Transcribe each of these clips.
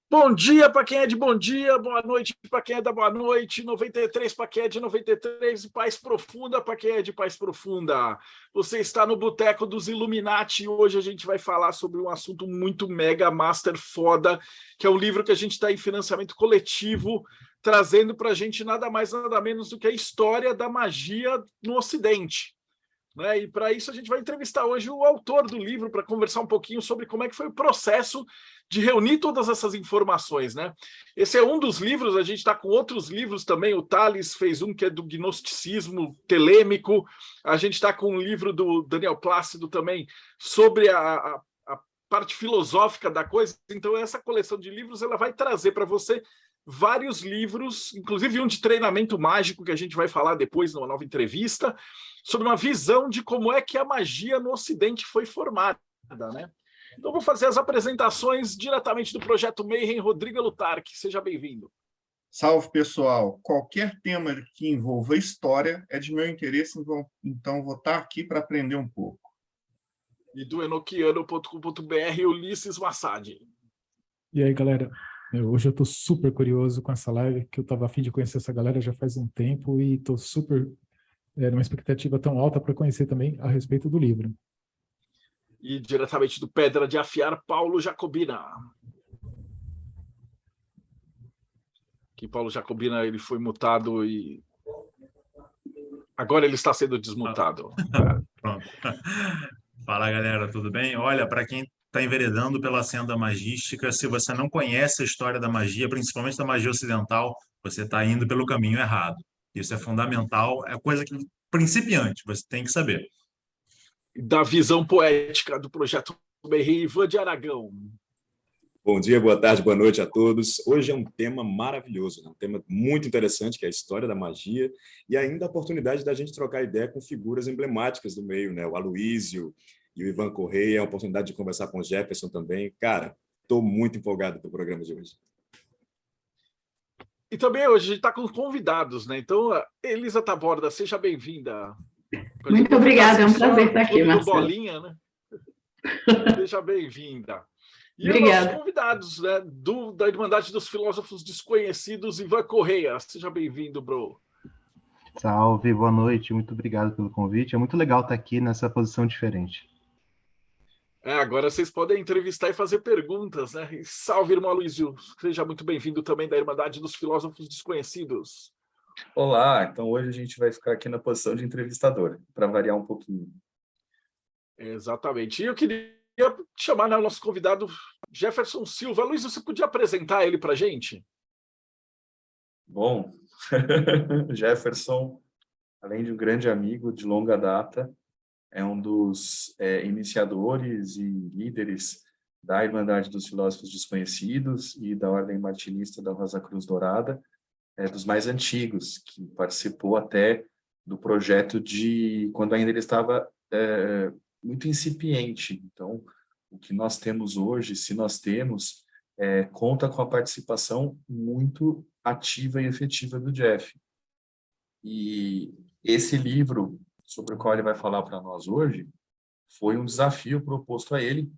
Bom dia para quem é de bom dia, boa noite para quem é da boa noite, 93 para quem é de 93 e paz profunda para quem é de paz profunda. Você está no Boteco dos Illuminati e hoje a gente vai falar sobre um assunto muito mega master foda, que é um livro que a gente está em financiamento coletivo, trazendo para a gente nada mais nada menos do que a história da magia no Ocidente. Né? E para isso a gente vai entrevistar hoje o autor do livro para conversar um pouquinho sobre como é que foi o processo de reunir todas essas informações. Né? Esse é um dos livros, a gente está com outros livros também, o Tales fez um que é do gnosticismo telêmico, a gente está com um livro do Daniel Plácido também sobre a parte filosófica da coisa. Então essa coleção de livros ela vai trazer para você vários livros, inclusive um de treinamento mágico que a gente vai falar depois numa nova entrevista, sobre uma visão de como é que a magia no Ocidente foi formada, né? Então vou fazer as apresentações diretamente do Projeto Mayhem, Rodrigo Lutarque. Seja bem-vindo. Salve, pessoal! Qualquer tema que envolva história é de meu interesse, então vou estar aqui para aprender um pouco. E do enoquiano.com.br, Ulisses Massad. E aí, galera? Hoje eu estou super curioso com essa live, que eu estava a fim de conhecer essa galera já faz um tempo e estou super numa expectativa tão alta para conhecer também a respeito do livro. E diretamente do Pedra de Afiar, Paulo Jacobina. Que Paulo Jacobina ele foi mutado e agora ele está sendo desmutado. Pronto. Fala, galera, tudo bem? Olha, para quem está enveredando pela senda magística, se você não conhece a história da magia, principalmente da magia ocidental, você está indo pelo caminho errado. Isso é fundamental, é coisa que principiante, você tem que saber. Da visão poética do Projeto Mayhem, Ivan de Aragão. Bom dia, boa tarde, boa noite a todos. Hoje é um tema maravilhoso, né? Um tema muito interessante, que é a história da magia, e ainda a oportunidade da gente trocar ideia com figuras emblemáticas do meio, né? O Aloísio e o Ivan Correia, a oportunidade de conversar com o Jefferson também. Cara, estou muito empolgado com o programa de hoje. E também hoje a gente está com convidados, né? Então, Elisa Taborda, seja bem-vinda. Muito obrigada, é um prazer estar aqui, Marcelo. Bolinha, né? Seja bem-vinda. E os nossos convidados, né, da Irmandade dos Filósofos Desconhecidos, Ivan Correia. Seja bem-vindo, bro. Salve, boa noite, muito obrigado pelo convite. É muito legal estar aqui nessa posição diferente. Agora vocês podem entrevistar e fazer perguntas, né? E salve, irmão Aloísio. Seja muito bem-vindo também da Irmandade dos Filósofos Desconhecidos. Olá, então hoje a gente vai ficar aqui na posição de entrevistador, para variar um pouquinho. Exatamente. E eu queria chamar o nosso convidado, Jefferson Silva. Luiz, você podia apresentar ele para a gente? Bom, Jefferson, além de um grande amigo de longa data, é um dos iniciadores e líderes da Irmandade dos Filósofos Desconhecidos e da Ordem Martinista da Rosa Cruz Dourada, dos mais antigos, que participou até do projeto de quando ainda ele estava muito incipiente. Então, o que nós temos hoje, se nós temos, conta com a participação muito ativa e efetiva do Jeff. E esse livro, sobre o qual ele vai falar para nós hoje, foi um desafio proposto a ele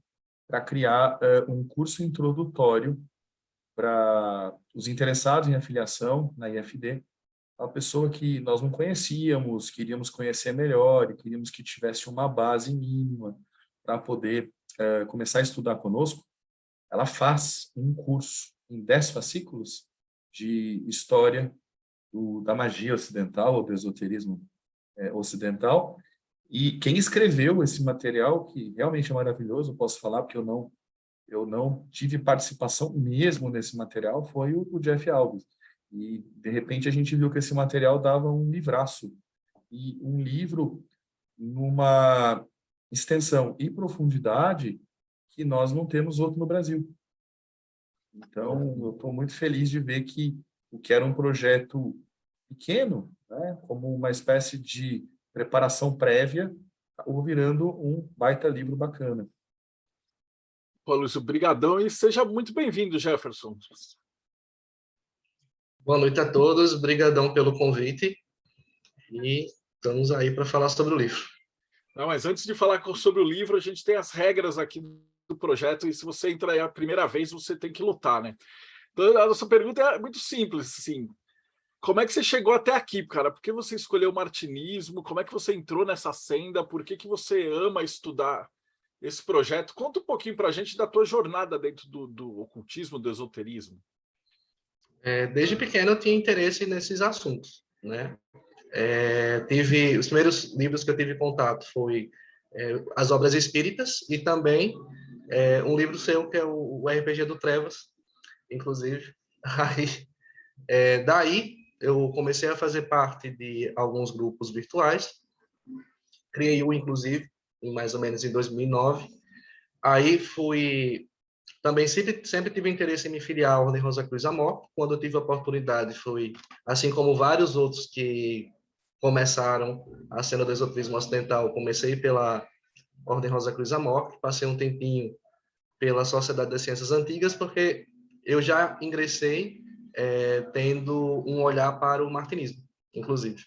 para criar um curso introdutório para os interessados em afiliação na IFD, a pessoa que nós não conhecíamos, queríamos conhecer melhor e queríamos que tivesse uma base mínima para poder começar a estudar conosco. Ela faz um curso em 10 fascículos de história da magia ocidental, ou do esoterismo ocidental, e quem escreveu esse material, que realmente é maravilhoso, eu posso falar porque eu não tive participação mesmo nesse material, foi o Jeff Alves. E, de repente, a gente viu que esse material dava um livraço. E um livro numa extensão e profundidade que nós não temos outro no Brasil. Então, eu estou muito feliz de ver que o que era um projeto pequeno, né, como uma espécie de preparação prévia, acabou virando um baita livro bacana. Paulo, brigadão e seja muito bem-vindo, Jefferson. Boa noite a todos, brigadão pelo convite e estamos aí para falar sobre o livro. Não, mas antes de falar sobre o livro, a gente tem as regras aqui do projeto, e se você entra aí a primeira vez, você tem que lutar, né? Então, a nossa pergunta é muito simples, assim, como é que você chegou até aqui, cara? Por que você escolheu o martinismo? Como é que você entrou nessa senda? Por que você ama estudar esse projeto? Conta um pouquinho para a gente da tua jornada dentro do ocultismo, do esoterismo. Desde pequeno eu tinha interesse nesses assuntos, né? Os primeiros livros que eu tive contato foi as obras espíritas e também um livro seu que é o RPG do Trevas, inclusive. Daí eu comecei a fazer parte de alguns grupos virtuais, criei um, inclusive, mais ou menos em 2009. Aí também sempre tive interesse em me filiar à Ordem Rosa Cruz Amor. Quando eu tive a oportunidade, foi, assim como vários outros que começaram a cena do esoterismo ocidental, comecei pela Ordem Rosa Cruz Amor, passei um tempinho pela Sociedade das Ciências Antigas, porque eu já ingressei tendo um olhar para o martinismo, inclusive,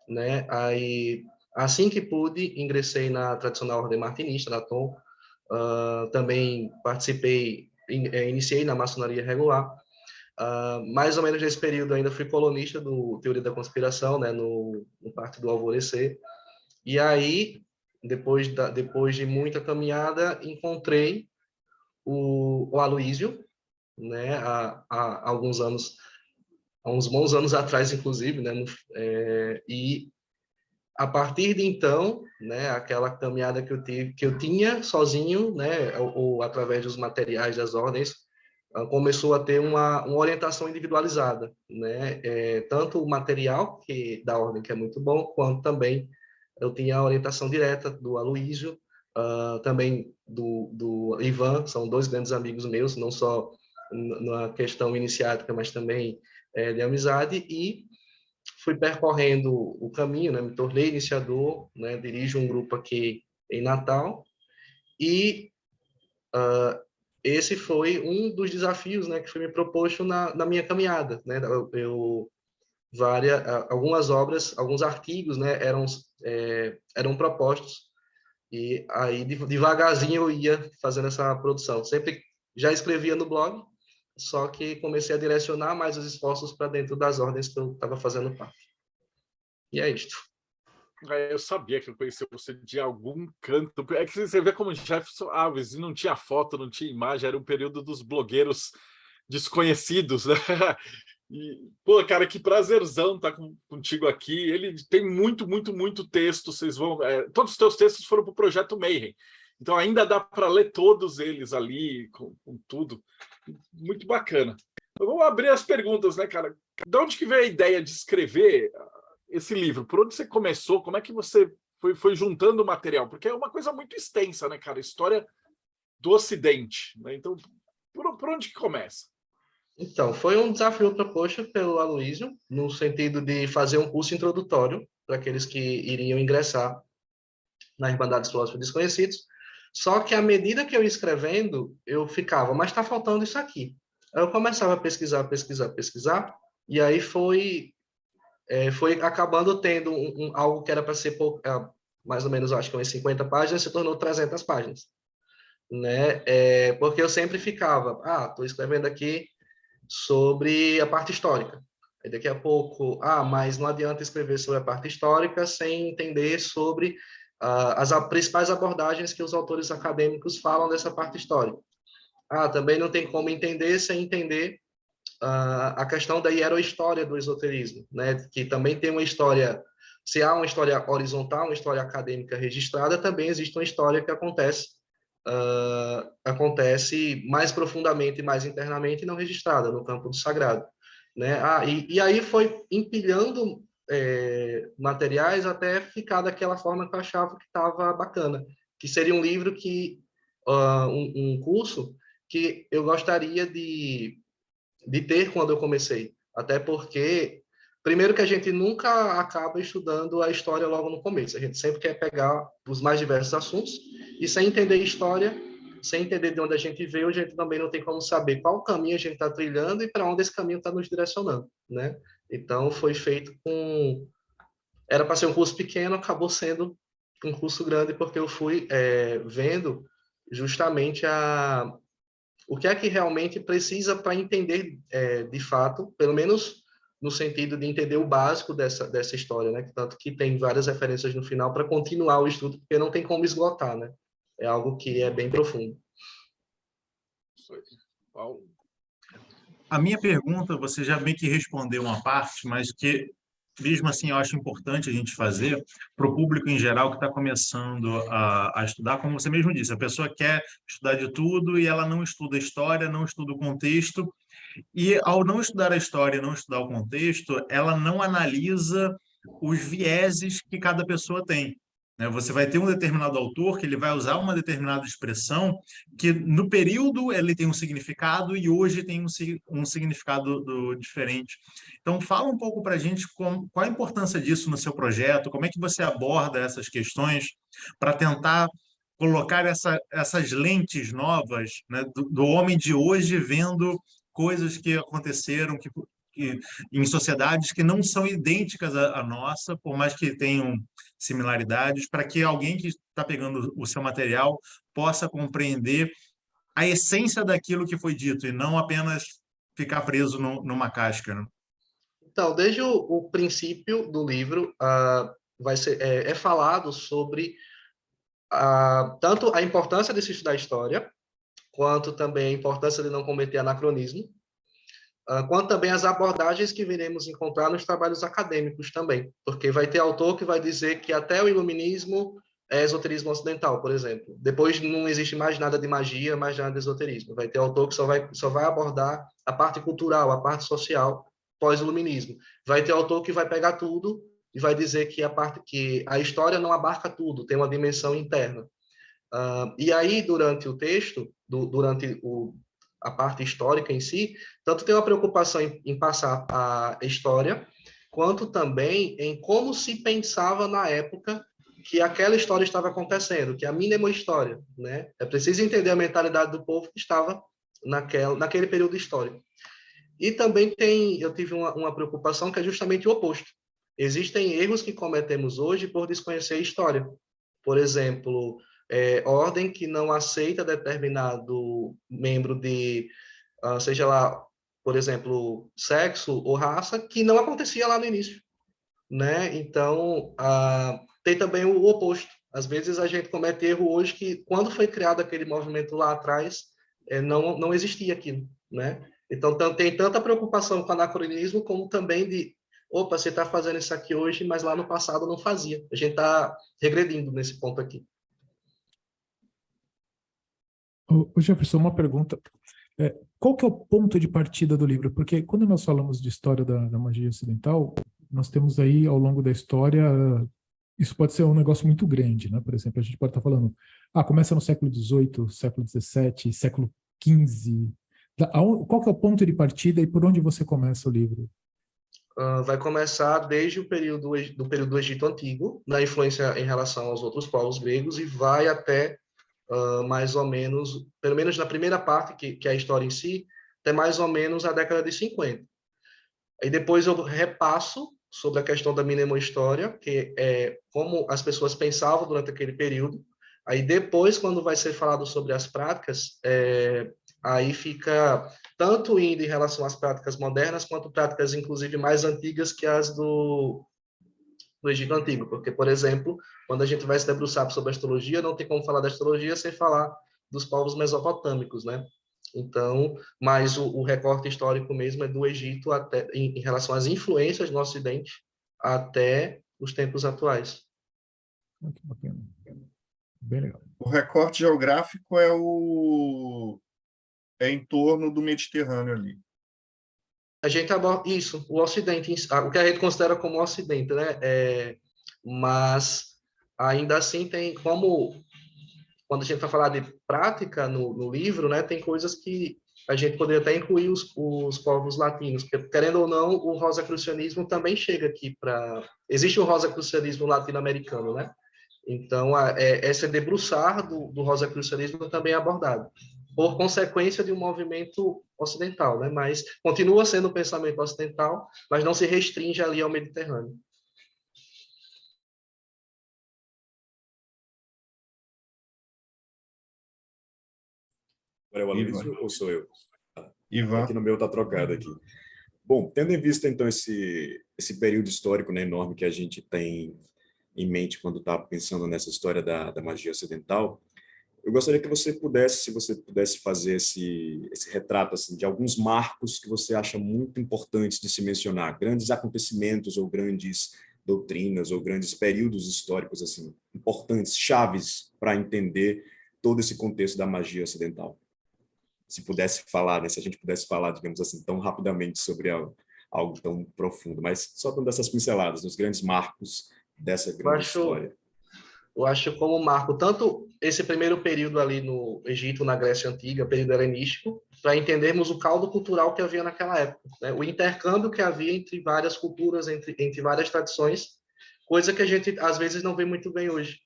né? Aí, assim que pude, ingressei na tradicional Ordem Martinista, da TOM. Também iniciei na maçonaria regular. Mais ou menos nesse período ainda fui colunista do Teoria da Conspiração, né, no Partido do Alvorecer. E aí, depois de muita caminhada, encontrei o Aloísio, né, há alguns anos, há uns bons anos atrás, inclusive, né, e a partir de então, né, aquela caminhada que eu tinha sozinho, né, ou através dos materiais das ordens, começou a ter uma orientação individualizada, né, tanto o material da ordem, que é muito bom, quanto também eu tinha a orientação direta do Aloísio, também do Ivan, são dois grandes amigos meus, não só na questão iniciática, mas também de amizade, e fui percorrendo o caminho, né, me tornei iniciador, né, dirijo um grupo aqui em Natal, e esse foi um dos desafios, né, que foi me proposto na minha caminhada, né, algumas obras, alguns artigos, né, eram propostos, e aí devagarzinho eu ia fazendo essa produção. Sempre já escrevia no blog, só que comecei a direcionar mais os esforços para dentro das ordens que eu estava fazendo parte. E é isto. Eu sabia que eu conhecia você de algum canto. É que você vê como Jefferson Alves, não tinha foto, não tinha imagem, era um período dos blogueiros desconhecidos, né? E, pô, cara, que prazerzão estar contigo aqui. Ele tem muito texto. Vocês vão. Todos os teus textos foram para o Projeto Mayhem. Então ainda dá para ler todos eles ali, com tudo. Muito bacana. Vamos abrir as perguntas, né, cara? De onde que veio a ideia de escrever esse livro? Por onde você começou? Como é que você foi juntando o material? Porque é uma coisa muito extensa, né, cara? História do Ocidente, né? Então, por onde que começa? Então, foi um desafio proposto pelo Aloísio, no sentido de fazer um curso introdutório para aqueles que iriam ingressar na Irmandade dos Filósofos Desconhecidos. Só que à medida que eu ia escrevendo, eu ficava, mas está faltando isso aqui. Aí eu começava a pesquisar, e aí foi acabando tendo algo que era para ser mais ou menos, acho que umas 50 páginas, se tornou 300 páginas. Né? Porque eu sempre ficava, estou escrevendo aqui sobre a parte histórica. Aí daqui a pouco, mas não adianta escrever sobre a parte histórica sem entender sobre as principais abordagens que os autores acadêmicos falam dessa parte histórica. Também não tem como entender sem entender a questão da hierohistória do esoterismo, né? Que também tem uma história, se há uma história horizontal, uma história acadêmica registrada, também existe uma história que acontece mais profundamente, mais internamente, não registrada, no campo do sagrado. Né? E aí foi empilhando materiais até ficar daquela forma que eu achava que estava bacana, que seria um livro um curso que eu gostaria de ter quando eu comecei. Até porque, primeiro que a gente nunca acaba estudando a história logo no começo, a gente sempre quer pegar os mais diversos assuntos, e sem entender história, sem entender de onde a gente veio, a gente também não tem como saber qual caminho a gente está trilhando e para onde esse caminho está nos direcionando, né? Então, foi feito era para ser um curso pequeno, acabou sendo um curso grande, porque eu fui vendo justamente o que é que realmente precisa para entender de fato, pelo menos no sentido de entender o básico dessa história, né? Tanto que tem várias referências no final para continuar o estudo, porque não tem como esgotar, né? É algo que é bem profundo. Paulo? A minha pergunta, você já meio que respondeu uma parte, mas que, mesmo assim, eu acho importante a gente fazer para o público em geral que está começando a estudar, como você mesmo disse, a pessoa quer estudar de tudo e ela não estuda a história, não estuda o contexto, e ao não estudar a história, não estudar o contexto, ela não analisa os vieses que cada pessoa tem, né? Você vai ter um determinado autor que ele vai usar uma determinada expressão que no período ele tem um significado e hoje tem um significado diferente. Então, fala um pouco para a gente qual a importância disso no seu projeto, como é que você aborda essas questões para tentar colocar essas lentes novas, né, do homem de hoje vendo coisas que aconteceram em sociedades que não são idênticas à nossa, por mais que tenham similaridades, para que alguém que está pegando o seu material possa compreender a essência daquilo que foi dito e não apenas ficar preso numa casca, né? Então, desde o princípio do livro, é falado sobre tanto a importância de se estudar história, quanto também a importância de não cometer anacronismo, quanto também as abordagens que viremos encontrar nos trabalhos acadêmicos também, porque vai ter autor que vai dizer que até o iluminismo é esoterismo ocidental, por exemplo. Depois não existe mais nada de magia, mais nada de esoterismo. Vai ter autor que só vai abordar a parte cultural, a parte social, pós-iluminismo. Vai ter autor que vai pegar tudo e vai dizer que a história não abarca tudo, tem uma dimensão interna. E aí, durante o texto, durante a parte histórica em si, tanto tem uma preocupação em passar a história, quanto também em como se pensava na época que aquela história estava acontecendo, que é a mnemohistória, né? É preciso entender a mentalidade do povo que estava naquele período histórico. E também eu tive uma preocupação que é justamente o oposto. Existem erros que cometemos hoje por desconhecer a história. Por exemplo, ordem que não aceita determinado membro seja lá, por exemplo, sexo ou raça, que não acontecia lá no início, né? Então, tem também o oposto. Às vezes a gente comete erro hoje que, quando foi criado aquele movimento lá atrás, não existia aquilo, né? Então, tem tanta preocupação com o anacronismo, como também opa, você está fazendo isso aqui hoje, mas lá no passado não fazia. A gente está regredindo nesse ponto aqui. Ô Jefferson, uma pergunta. Qual que é o ponto de partida do livro? Porque quando nós falamos de história da magia ocidental, nós temos aí, ao longo da história, isso pode ser um negócio muito grande, né? Por exemplo, a gente pode estar falando, começa no século XVIII, século XVII, século XV. Qual que é o ponto de partida e por onde você começa o livro? Vai começar desde o período do Egito Antigo, na influência em relação aos outros povos gregos, e vai até mais ou menos, pelo menos na primeira parte, que é a história em si, até mais ou menos a década de 50. Aí depois eu repasso sobre a questão da mnemohistória, que é como as pessoas pensavam durante aquele período. Aí depois, quando vai ser falado sobre as práticas, aí fica tanto indo em relação às práticas modernas, quanto práticas, inclusive, mais antigas que as do Egito Antigo. Porque, por exemplo, quando a gente vai se debruçar sobre a astrologia, não tem como falar da astrologia sem falar dos povos mesopotâmicos, né? Então, mas o recorte histórico mesmo é do Egito até, em relação às influências no Ocidente até os tempos atuais. Muito bacana. Bem legal. O recorte geográfico é em torno do Mediterrâneo ali. A gente aborda isso, o Ocidente, o que a gente considera como Ocidente, né? Mas ainda assim tem como, quando a gente vai falar de prática no livro, né? Tem coisas que a gente poderia até incluir os povos latinos, porque, querendo ou não, o rosacrucianismo também chega aqui existe o rosacrucianismo latino-americano, né? Então, esse debruçar do rosacrucianismo também é abordado, por consequência de um movimento ocidental, né? Mas continua sendo o pensamento ocidental, mas não se restringe ali ao Mediterrâneo. É o Aloysio ou sou eu? Ivan. Aqui no meu está trocado aqui. Bom, tendo em vista, então, esse período histórico, né, enorme que a gente tem em mente quando está pensando nessa história da magia ocidental, eu gostaria que você pudesse, se você pudesse fazer esse retrato assim, de alguns marcos que você acha muito importantes de se mencionar, grandes acontecimentos ou grandes doutrinas ou grandes períodos históricos assim, importantes, chaves para entender todo esse contexto da magia ocidental. Se pudesse falar, né, se a gente pudesse falar, digamos assim, tão rapidamente sobre algo tão profundo, mas só dando essas pinceladas, os grandes marcos dessa grande história. Eu acho como marco tanto esse primeiro período ali no Egito, na Grécia Antiga, período helenístico, para entendermos o caldo cultural que havia naquela época, né? O intercâmbio que havia entre várias culturas, entre várias tradições, coisa que a gente às vezes não vê muito bem hoje,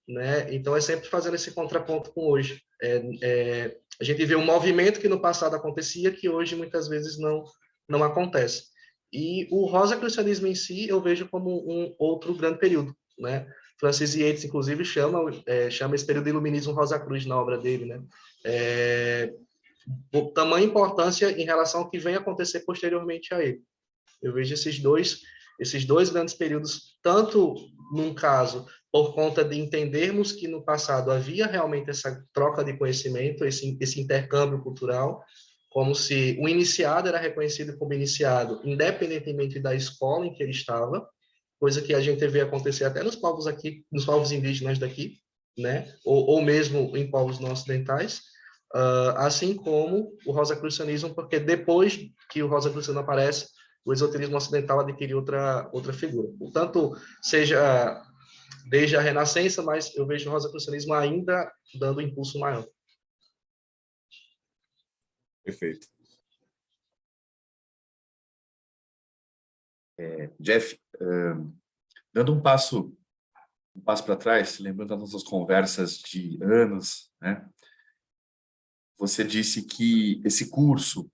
né? Então é sempre fazendo esse contraponto com hoje. A gente vê um movimento que no passado acontecia que hoje muitas vezes não acontece. E o rosacrucianismo em si eu vejo como um outro grande período, né? Francis Yates, inclusive, chama esse período de iluminismo Rosacruz na obra dele, né? Tamanha importância em relação ao que vem acontecer posteriormente a ele. Eu vejo esses dois grandes períodos, tanto num caso por conta de entendermos que no passado havia realmente essa troca de conhecimento, esse intercâmbio cultural, como se o iniciado era reconhecido como iniciado, independentemente da escola em que ele estava, coisa que a gente vê acontecer até nos povos aqui, nos povos indígenas daqui, né? Ou mesmo em povos não ocidentais, assim como o rosacrucianismo, porque depois que o rosacrucianismo aparece, o esoterismo ocidental adquire outra figura. Portanto, seja desde a Renascença, mas eu vejo o rosacrucianismo ainda dando um impulso maior. Perfeito. Jeff, dando um passo para trás, lembrando das nossas conversas de anos, né? Você disse que esse curso,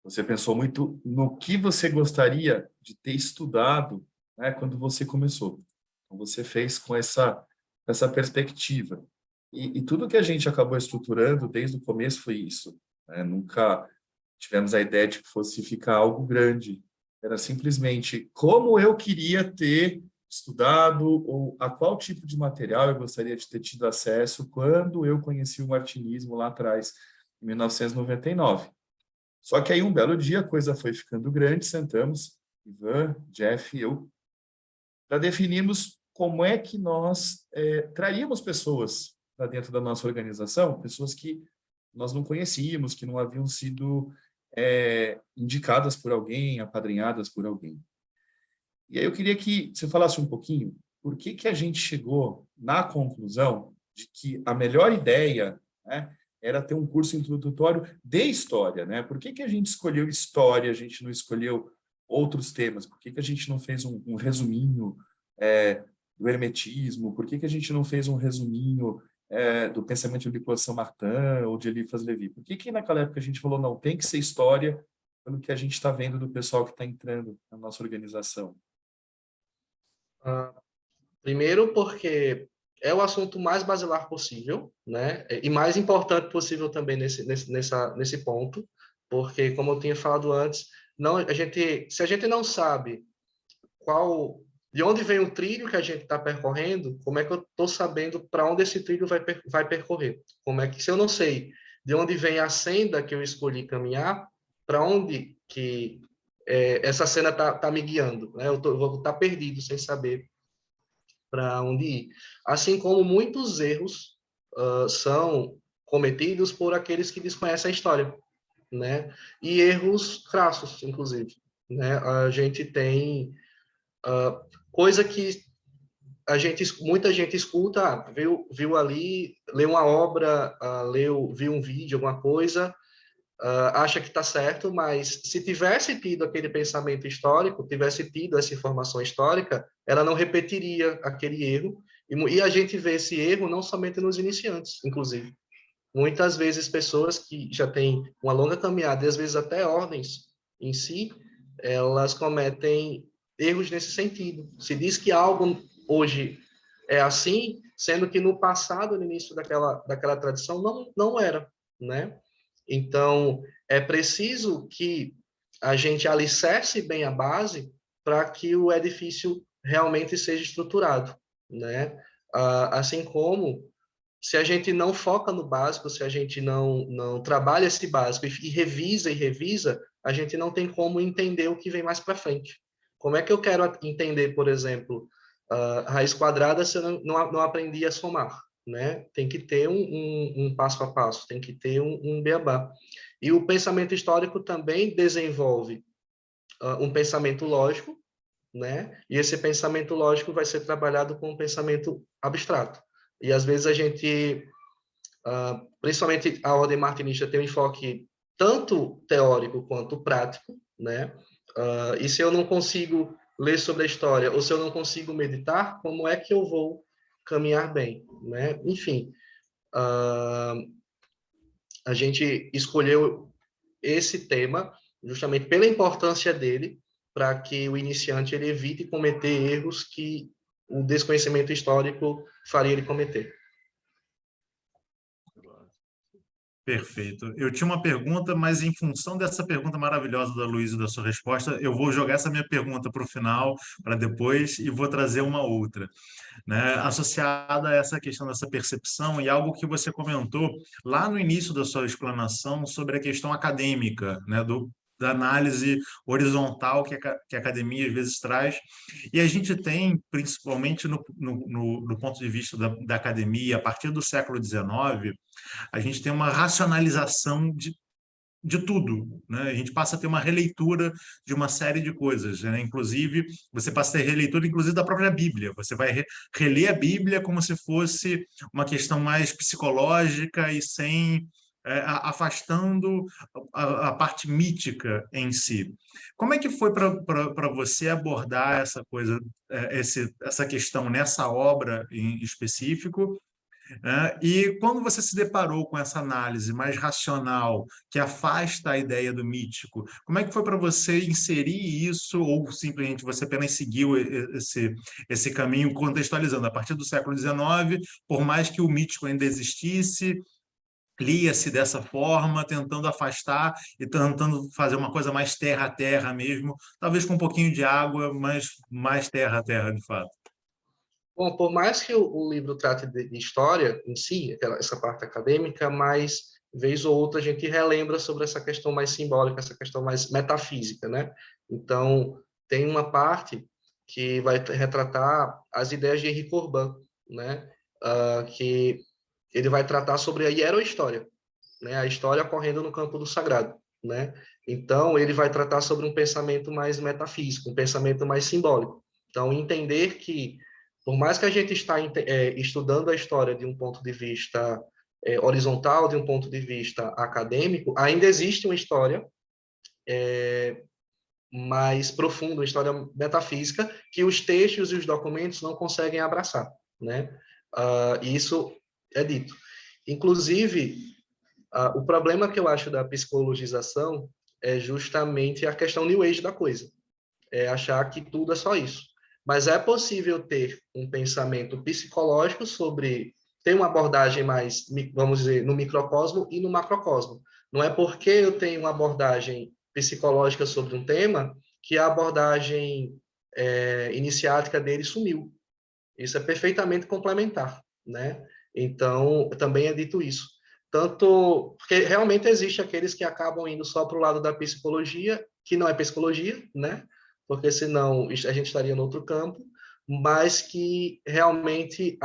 você pensou muito no que você gostaria de ter estudado, né, quando você começou. Então, você fez com essa perspectiva. E tudo que a gente acabou estruturando desde o começo foi isso, né? Nunca tivemos a ideia de que fosse ficar algo grande. Era simplesmente como eu queria ter estudado ou a qual tipo de material eu gostaria de ter tido acesso quando eu conheci o martinismo lá atrás, em 1999. Só que aí, um belo dia, a coisa foi ficando grande, sentamos, Ivan, Jeff e eu, para definirmos como é que nós traríamos pessoas para dentro da nossa organização, pessoas que nós não conhecíamos, que não haviam sido indicadas por alguém, apadrinhadas por alguém. E aí eu queria que você falasse um pouquinho por que a gente chegou na conclusão de que a melhor ideia, né, era ter um curso introdutório de história, né? Por que a gente escolheu história, a gente não escolheu outros temas? Por que a gente não fez um resuminho do hermetismo? Por que a gente não fez um resuminho do pensamento de Claude Saint-Martin ou de Eliphas Levi? Por que naquela época a gente falou, não, tem que ser história pelo que a gente está vendo do pessoal que está entrando na nossa organização? Primeiro porque é o assunto mais basilar possível, né? E mais importante possível também nesse ponto, porque, como eu tinha falado antes, se a gente não sabe de onde vem o trilho que a gente está percorrendo, como é que eu estou sabendo para onde esse trilho vai percorrer? Como é que, se eu não sei de onde vem a senda que eu escolhi caminhar, para onde que essa cena tá me guiando, né? Eu vou estar perdido sem saber para onde ir. Assim como muitos erros são cometidos por aqueles que desconhecem a história, né? E erros crassos, inclusive, né? A gente tem coisa que muita gente escuta, viu ali, leu uma obra, viu um vídeo, alguma coisa, acha que está certo, mas se tivesse tido aquele pensamento histórico, tivesse tido essa informação histórica, ela não repetiria aquele erro, e a gente vê esse erro não somente nos iniciantes, inclusive. Muitas vezes pessoas que já têm uma longa caminhada, e às vezes até ordens em si, elas cometem erros nesse sentido. Se diz que algo hoje é assim, sendo que no passado, no início daquela tradição, não era. né? Então, é preciso que a gente alicerce bem a base para que o edifício realmente seja estruturado, né? Assim como, se a gente não foca no básico, se a gente não trabalha esse básico e revisa, a gente não tem como entender o que vem mais para frente. Como é que eu quero entender, por exemplo, raiz quadrada se eu não aprendi a somar, né? Tem que ter um passo a passo, tem que ter um beabá. E o pensamento histórico também desenvolve um pensamento lógico, né? E esse pensamento lógico vai ser trabalhado com um pensamento abstrato. E às vezes a gente, principalmente a ordem martinista, tem um enfoque tanto teórico quanto prático, né? E se eu não consigo ler sobre a história, ou se eu não consigo meditar, como é que eu vou caminhar bem, né? Enfim, a gente escolheu esse tema justamente pela importância dele, para que o iniciante ele evite cometer erros que o desconhecimento histórico faria ele cometer. Perfeito. Eu tinha uma pergunta, mas em função dessa pergunta maravilhosa da Luísa e da sua resposta, eu vou jogar essa minha pergunta para o final, para depois, e vou trazer uma outra, né, associada a essa questão dessa percepção e algo que você comentou lá no início da sua explanação sobre a questão acadêmica, né, da análise horizontal que a academia às vezes traz. E a gente tem, principalmente no ponto de vista da academia, a partir do século XIX, a gente tem uma racionalização de tudo, né? A gente passa a ter uma releitura de uma série de coisas, né? Inclusive, você passa a ter releitura, inclusive, da própria Bíblia. Você vai reler a Bíblia como se fosse uma questão mais psicológica e sem afastando a parte mítica em si. Como é que foi para você abordar essa coisa, essa questão nessa obra em específico? E quando você se deparou com essa análise mais racional, que afasta a ideia do mítico, como é que foi para você inserir isso, ou simplesmente você apenas seguiu esse caminho contextualizando? A partir do século XIX, por mais que o mítico ainda existisse, lia-se dessa forma, tentando afastar e tentando fazer uma coisa mais terra a terra mesmo, talvez com um pouquinho de água, mas mais terra a terra, de fato. Bom, por mais que o livro trate de história em si, essa parte acadêmica, mas vez ou outra a gente relembra sobre essa questão mais simbólica, essa questão mais metafísica, né? Então, tem uma parte que vai retratar as ideias de Henri Corbin, né? Que ele vai tratar sobre a hierohistória, né? A história ocorrendo no campo do sagrado, né? Então, ele vai tratar sobre um pensamento mais metafísico, um pensamento mais simbólico. Então, entender que por mais que a gente está estudando a história de um ponto de vista horizontal, de um ponto de vista acadêmico, ainda existe uma história mais profunda, uma história metafísica, que os textos e os documentos não conseguem abraçar, né? Isso é dito. Inclusive, o problema que eu acho da psicologização é justamente a questão New Age da coisa. É achar que tudo é só isso. Mas é possível ter um pensamento psicológico sobre... ter uma abordagem mais, vamos dizer, no microcosmo e no macrocosmo. Não é porque eu tenho uma abordagem psicológica sobre um tema que a abordagem iniciática dele sumiu. Isso é perfeitamente complementar, né? Então, também é dito isso. Tanto porque realmente existe aqueles que acabam indo só para o lado da psicologia, que não é psicologia, né? Porque senão a gente estaria no outro campo, mas que realmente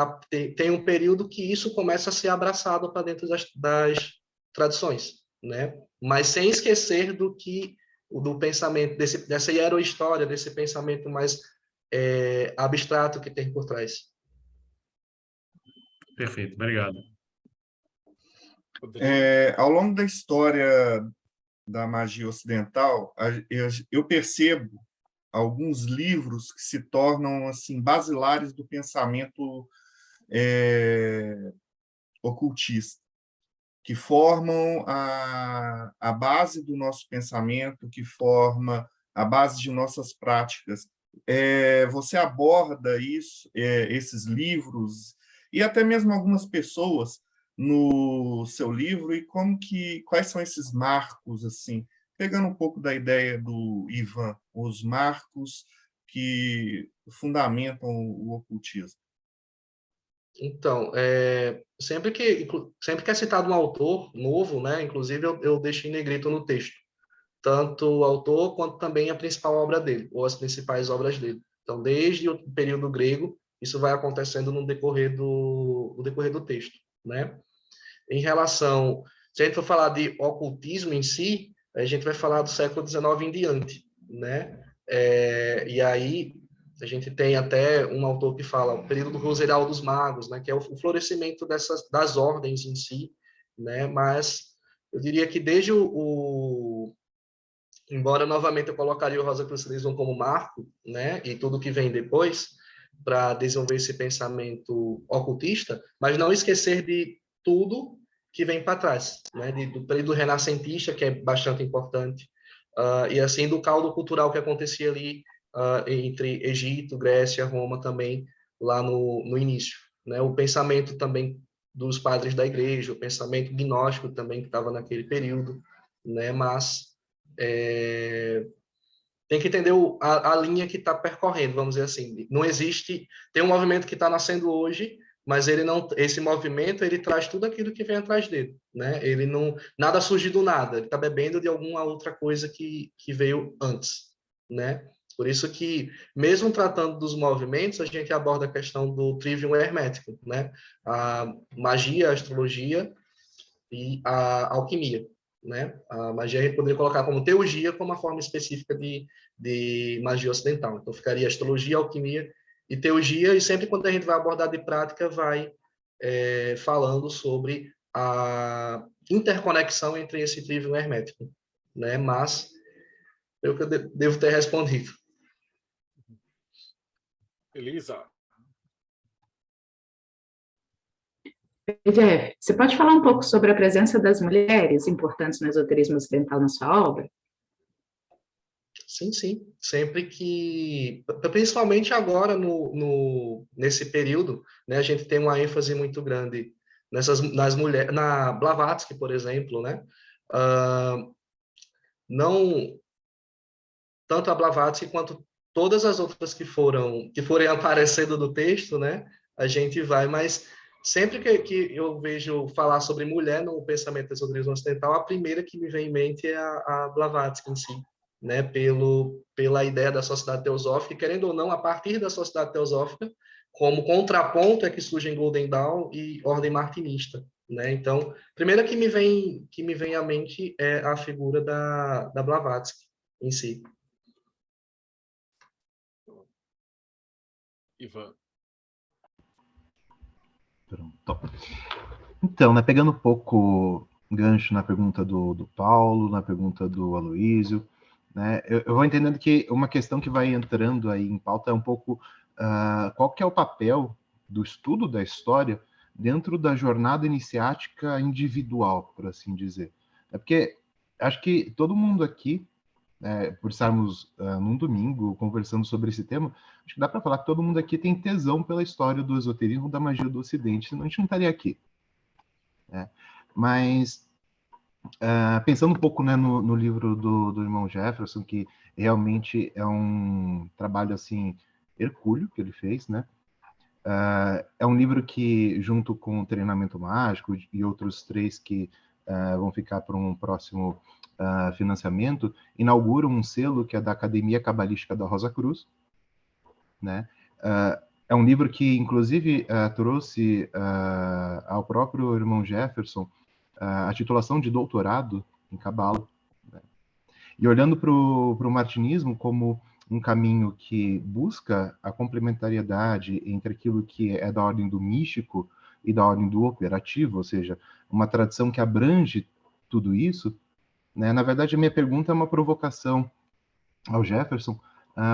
tem um período que isso começa a ser abraçado para dentro das tradições, né? Mas sem esquecer do pensamento, dessa hierohistória, desse pensamento mais abstrato que tem por trás. Perfeito, obrigado. Ao longo da história da magia ocidental, eu percebo alguns livros que se tornam assim basilares do pensamento ocultista, que formam a base do nosso pensamento, que forma a base de nossas práticas. Você aborda isso, esses livros, e até mesmo algumas pessoas no seu livro e quais são esses marcos, assim, pegando um pouco da ideia do Ivan, os marcos que fundamentam o ocultismo. Então, sempre que é citado um autor novo, né, inclusive eu deixo em negrito no texto, tanto o autor quanto também a principal obra dele, ou as principais obras dele. Então, desde o período grego, isso vai acontecendo no decorrer do texto, né? Em relação, se a gente for falar de ocultismo em si, a gente vai falar do século XIX em diante, né? E aí a gente tem até um autor que fala o período do Roseral dos Magos, né? Que é o florescimento das ordens em si, né? Mas eu diria que desde embora novamente eu colocaria o Rosacrucianismo como marco, né? E tudo que vem depois para desenvolver esse pensamento ocultista, mas não esquecer de tudo que vem para trás, né? Do período renascentista, que é bastante importante, e assim do caldo cultural que acontecia ali entre Egito, Grécia, Roma também, lá no início, né? O pensamento também dos padres da igreja, o pensamento gnóstico também que estava naquele período, né? Mas tem que entender a linha que está percorrendo, vamos dizer assim. Não existe, tem um movimento que está nascendo hoje, mas esse movimento ele traz tudo aquilo que vem atrás dele, né? Ele não, nada surge do nada, ele está bebendo de alguma outra coisa que veio antes, né? Por isso que, mesmo tratando dos movimentos, a gente aborda a questão do trivium hermético, né? A magia, a astrologia e a alquimia, né? A magia a gente poderia colocar como teurgia, como uma forma específica de magia ocidental. Então, ficaria astrologia, alquimia e teurgia, e sempre quando a gente vai abordar de prática, vai falando sobre a interconexão entre esse trivium hermético, né? Mas eu que eu devo ter respondido. Elisa. Jeff, você pode falar um pouco sobre a presença das mulheres importantes no esoterismo ocidental na sua obra? Sim, sim. Sempre que, principalmente agora nesse período, né, a gente tem uma ênfase muito grande nas mulheres, na Blavatsky, por exemplo, né? Não tanto a Blavatsky quanto todas as outras que forem aparecendo no texto, né? A gente vai, mas sempre que eu vejo falar sobre mulher no pensamento esoterismo ocidental, a primeira que me vem em mente é a Blavatsky em si, né? Pela ideia da sociedade teosófica, querendo ou não, a partir da sociedade teosófica, como contraponto é que surgem Golden Dawn e Ordem Martinista, né? Então, a primeira que me vem à mente é a figura da Blavatsky em si. Ivan. Pronto. Então, né, pegando um pouco gancho na pergunta do Paulo, na pergunta do Aloísio, né, eu vou entendendo que uma questão que vai entrando aí em pauta é um pouco qual que é o papel do estudo da história dentro da jornada iniciática individual, por assim dizer. É porque acho que todo mundo aqui, por estarmos num domingo conversando sobre esse tema, acho que dá para falar que todo mundo aqui tem tesão pela história do esoterismo, da magia do Ocidente, senão a gente não estaria aqui. Mas, pensando um pouco, né, no livro do irmão Jefferson, que realmente é um trabalho assim hercúleo que ele fez, né? É um livro que, junto com o Treinamento Mágico e outros 3 que vão ficar para um próximo financiamento, inaugura um selo que é da Academia Cabalística da Rosa Cruz, né? É um livro que, inclusive, trouxe ao próprio irmão Jefferson a titulação de doutorado em Cabala, né? E olhando para o martinismo como um caminho que busca a complementariedade entre aquilo que é da ordem do místico e da ordem do operativo, ou seja, uma tradição que abrange tudo isso, né? Na verdade, a minha pergunta é uma provocação ao Jefferson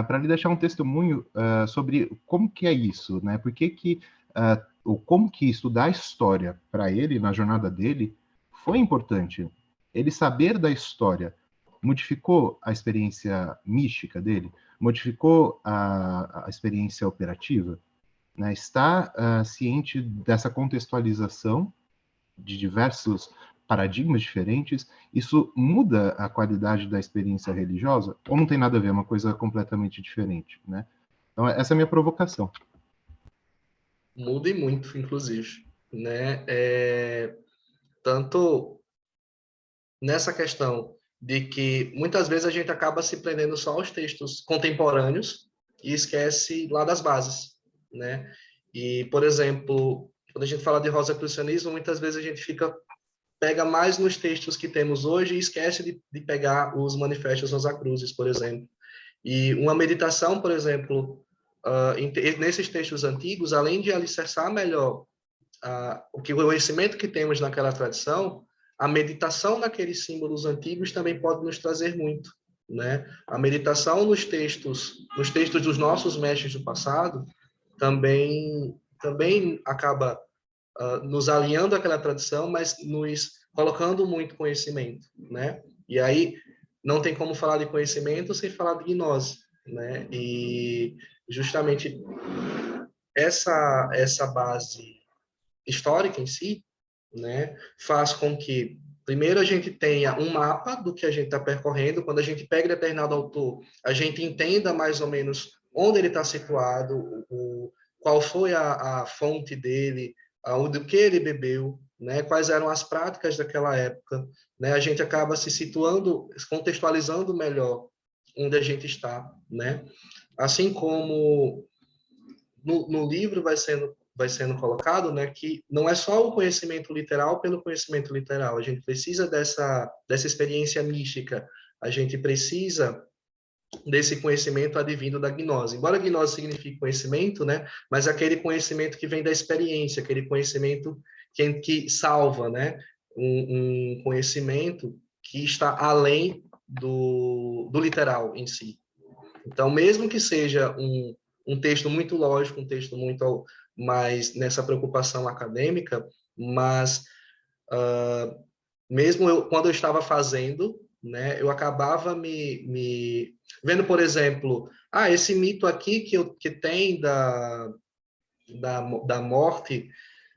para lhe deixar um testemunho sobre como que é isso, né? Por que como que estudar história para ele, na jornada dele, foi importante. Ele saber da história modificou a experiência mística dele, modificou a experiência operativa, né? Está ciente dessa contextualização de diversos paradigmas diferentes, isso muda a qualidade da experiência religiosa? Ou não tem nada a ver, é uma coisa completamente diferente, né? Então, essa é a minha provocação. Muda e muito, inclusive, né? Tanto nessa questão de que muitas vezes a gente acaba se prendendo só aos textos contemporâneos e esquece lá das bases, né? E, por exemplo, quando a gente fala de rosacrucianismo, muitas vezes a gente pega mais nos textos que temos hoje e esquece de pegar os manifestos rosacruzes, por exemplo. E uma meditação, por exemplo, nesses textos antigos, além de alicerçar melhor o conhecimento que temos naquela tradição, a meditação naqueles símbolos antigos também pode nos trazer muito, né? A meditação nos textos dos nossos mestres do passado também acaba nos alinhando àquela tradição, mas nos colocando muito conhecimento, né? E aí não tem como falar de conhecimento sem falar de gnose, né? E justamente essa base histórica em si, né, faz com que primeiro a gente tenha um mapa do que a gente está percorrendo. Quando a gente pega determinado autor, a gente entenda mais ou menos onde ele está situado, qual foi a fonte dele, do que ele bebeu, né, quais eram as práticas daquela época, né, a gente acaba se situando, contextualizando melhor onde a gente está, né, assim como no livro vai sendo colocado, né, que não é só o conhecimento literal pelo conhecimento literal, a gente precisa dessa experiência mística, a gente precisa desse conhecimento advindo da gnose. Embora a gnose signifique conhecimento, né, mas aquele conhecimento que vem da experiência, aquele conhecimento que salva, né, um conhecimento que está além do literal em si. Então, mesmo que seja um texto muito lógico, um texto muito mais nessa preocupação acadêmica, mas mesmo quando eu estava fazendo, né, eu acabava me vendo, por exemplo, esse mito aqui que tem da morte,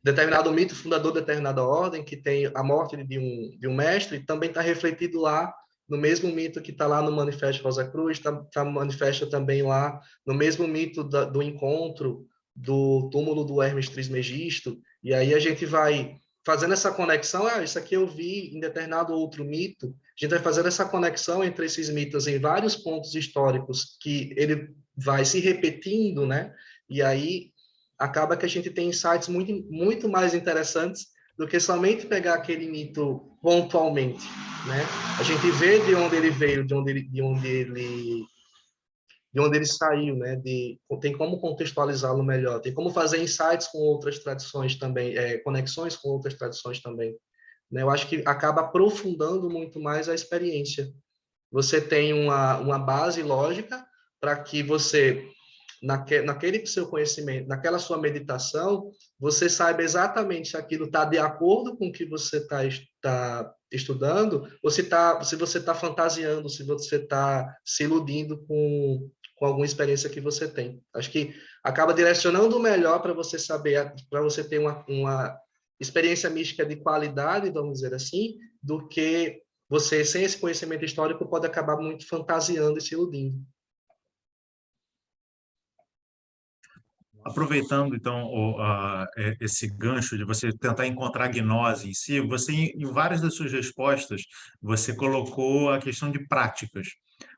determinado mito fundador de determinada ordem, que tem a morte de um mestre, também está refletido lá no mesmo mito que está lá no Manifesto Rosa Cruz, está manifesta também lá no mesmo mito do encontro do túmulo do Hermes Trismegisto, e aí a gente vai fazendo essa conexão, isso aqui eu vi em determinado outro mito, a gente vai fazendo essa conexão entre esses mitos em vários pontos históricos que ele vai se repetindo, né? E aí acaba que a gente tem insights muito, muito mais interessantes do que somente pegar aquele mito pontualmente, né? A gente vê de onde ele veio, de onde ele saiu, né? Tem como contextualizá-lo melhor, tem como fazer insights com outras tradições também, conexões com outras tradições também, né? Eu acho que acaba aprofundando muito mais a experiência. Você tem uma base lógica para que você naquele seu conhecimento, naquela sua meditação, você saiba exatamente se aquilo está de acordo com o que você está estudando, ou se você está fantasiando, se você está se iludindo com alguma experiência que você tem. Acho que acaba direcionando melhor para você saber, para você ter uma experiência mística de qualidade, vamos dizer assim, do que você, sem esse conhecimento histórico, pode acabar muito fantasiando e se iludindo. Aproveitando, então, esse gancho de você tentar encontrar a gnose em si, você, em várias das suas respostas, você colocou a questão de práticas.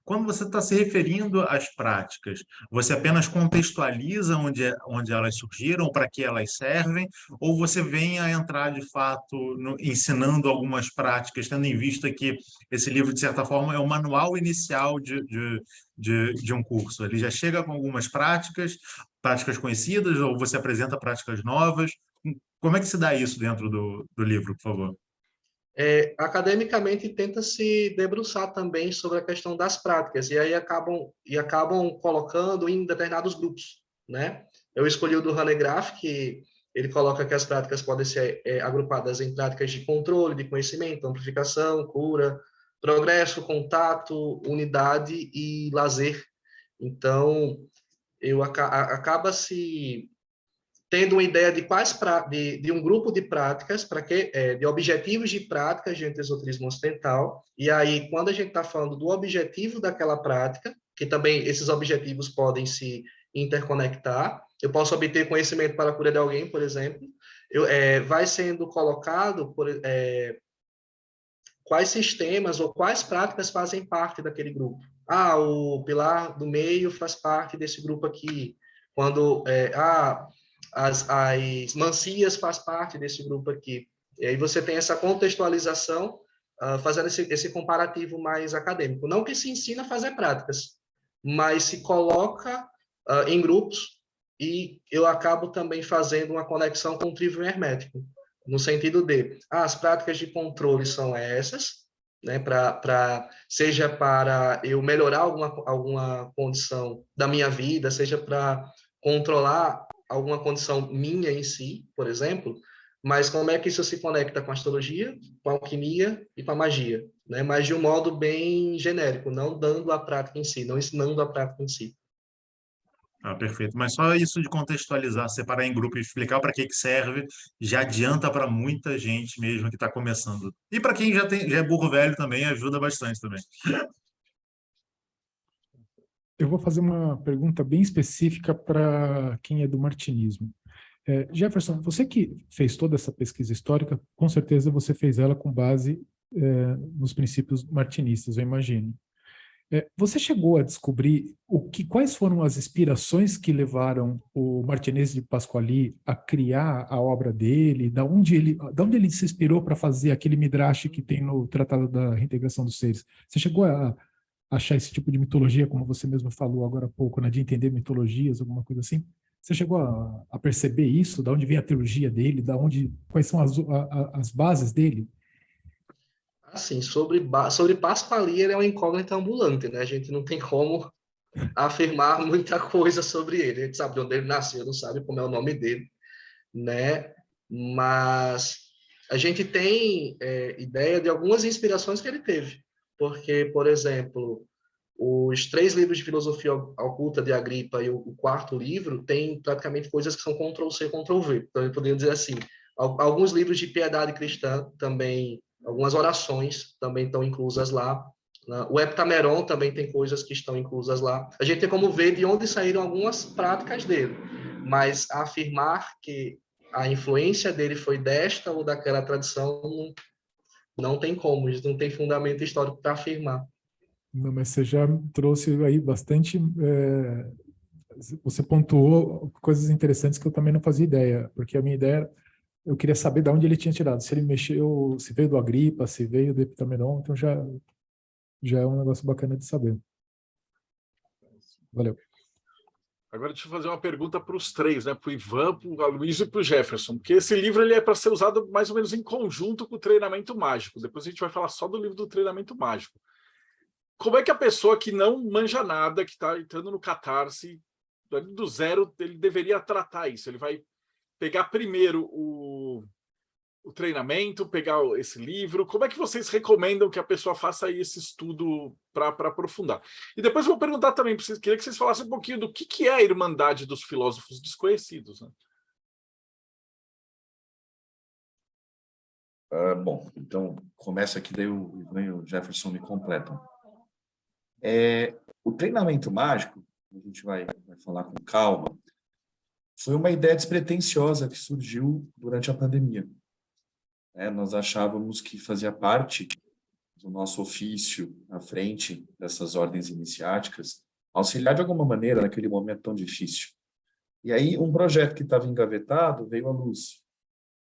Quando você está se referindo às práticas, você apenas contextualiza onde elas surgiram, para que elas servem, ou você vem a entrar, de fato, ensinando algumas práticas, tendo em vista que esse livro, de certa forma, é o manual inicial de um curso? Ele já chega com algumas práticas conhecidas, ou você apresenta práticas novas? Como é que se dá isso dentro do livro, por favor? Academicamente tenta se debruçar também sobre a questão das práticas, e aí acabam colocando em determinados grupos, né? Eu escolhi o do Hanegraaff, que ele coloca que as práticas podem ser agrupadas em práticas de controle, de conhecimento, amplificação, cura, progresso, contato, unidade e lazer. Então, acaba se tendo uma ideia de de um grupo de práticas, de objetivos de práticas de esoterismo ocidental. E aí, quando a gente está falando do objetivo daquela prática, que também esses objetivos podem se interconectar, eu posso obter conhecimento para a cura de alguém, por exemplo, vai sendo colocado quais sistemas ou quais práticas fazem parte daquele grupo. Ah, o pilar do meio faz parte desse grupo aqui. Quando as mancias faz parte desse grupo aqui. E aí você tem essa contextualização, fazendo esse comparativo mais acadêmico. Não que se ensina a fazer práticas, mas se coloca em grupos, e eu acabo também fazendo uma conexão com o trívio hermético, no sentido de, as práticas de controle são essas, né, seja para eu melhorar alguma condição da minha vida, seja para controlar alguma condição minha em si, por exemplo, mas como é que isso se conecta com a astrologia, com a alquimia e com a magia, né? Mas de um modo bem genérico, não dando a prática em si, não ensinando a prática em si. Perfeito. Mas só isso de contextualizar, separar em grupo e explicar para que serve, já adianta para muita gente mesmo que está começando. E para quem já é burro velho também, ajuda bastante também. Eu vou fazer uma pergunta bem específica para quem é do martinismo. Jefferson, você que fez toda essa pesquisa histórica, com certeza você fez ela com base nos princípios martinistas, eu imagino. Você chegou a descobrir quais foram as inspirações que levaram o Martinez de Pasquali a criar a obra dele, da onde ele se inspirou para fazer aquele midrash que tem no Tratado da Reintegração dos Seres? Você chegou a achar esse tipo de mitologia, como você mesmo falou agora há pouco, né, de entender mitologias, alguma coisa assim? Você chegou a perceber isso? Da onde vem a teologia dele? Quais são as bases dele? Assim, sobre Pasquali, ele é uma incógnita ambulante, né? A gente não tem como afirmar muita coisa sobre ele. A gente sabe de onde ele nasceu, não sabe como é o nome dele, né? Mas a gente tem ideia de algumas inspirações que ele teve. Porque, por exemplo, os 3 livros de filosofia oculta de Agripa e o 4º livro tem praticamente coisas que são Ctrl+C, Ctrl+V. Então, eu poderia dizer assim, alguns livros de piedade cristã também, algumas orações também estão inclusas lá. O Heptameron também tem coisas que estão inclusas lá. A gente tem como ver de onde saíram algumas práticas dele, mas afirmar que a influência dele foi desta ou daquela tradição, não tem como, não tem fundamento histórico para afirmar. Não, mas você já trouxe aí bastante... você pontuou coisas interessantes que eu também não fazia ideia, porque a minha ideia, eu queria saber de onde ele tinha tirado, se ele mexeu, se veio do Agripa, se veio do Heptameron, então já é um negócio bacana de saber. Valeu. Agora deixa eu fazer uma pergunta para os 3, né? Para o Ivan, para o Aloysio e para o Jefferson, porque esse livro ele é para ser usado mais ou menos em conjunto com o treinamento mágico. Depois a gente vai falar só do livro do treinamento mágico. Como é que a pessoa que não manja nada, que está entrando no Catarse, do zero, ele deveria tratar isso? Ele vai pegar primeiro o treinamento, pegar esse livro? Como é que vocês recomendam que a pessoa faça esse estudo para aprofundar? E depois eu vou perguntar também, queria que vocês falassem um pouquinho do que é a Irmandade dos Filósofos Desconhecidos, né? Bom, então começa aqui, daí o Ivan e o Jefferson me completam. O treinamento mágico, a gente vai falar com calma, foi uma ideia despretensiosa que surgiu durante a pandemia. Nós achávamos que fazia parte do nosso ofício à frente dessas ordens iniciáticas, auxiliar de alguma maneira naquele momento tão difícil. E aí um projeto que estava engavetado veio à luz,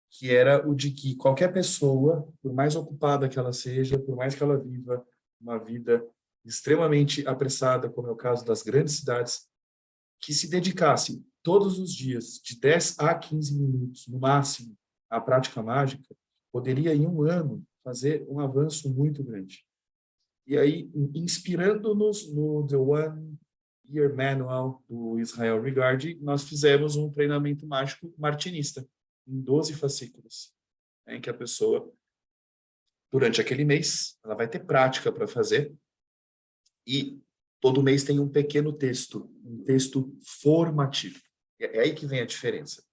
que era o de que qualquer pessoa, por mais ocupada que ela seja, por mais que ela viva uma vida extremamente apressada, como é o caso das grandes cidades, que se dedicasse todos os dias, de 10 a 15 minutos, no máximo, à prática mágica, poderia, em um ano, fazer um avanço muito grande. E aí, inspirando-nos no The One Year Manual do Israel Regardie, nós fizemos um treinamento mágico martinista, em 12 fascículos, em que a pessoa, durante aquele mês, ela vai ter prática para fazer, e todo mês tem um pequeno texto, um texto formativo. É aí que vem a diferença.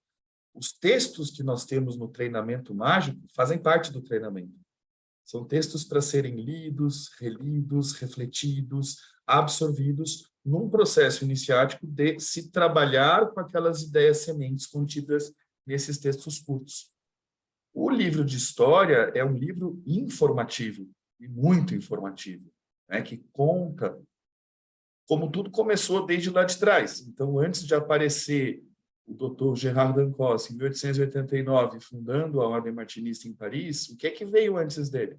os textos que nós temos no treinamento mágico fazem parte do treinamento. São textos para serem lidos, relidos, refletidos, absorvidos num processo iniciático de se trabalhar com aquelas ideias sementes contidas nesses textos curtos. O livro de história é um livro informativo, e muito informativo, né, que conta como tudo começou desde lá de trás. Então, antes de aparecer o Dr. Gerard Dancos, em 1889, fundando a Ordem Martinista em Paris, o que é que veio antes dele?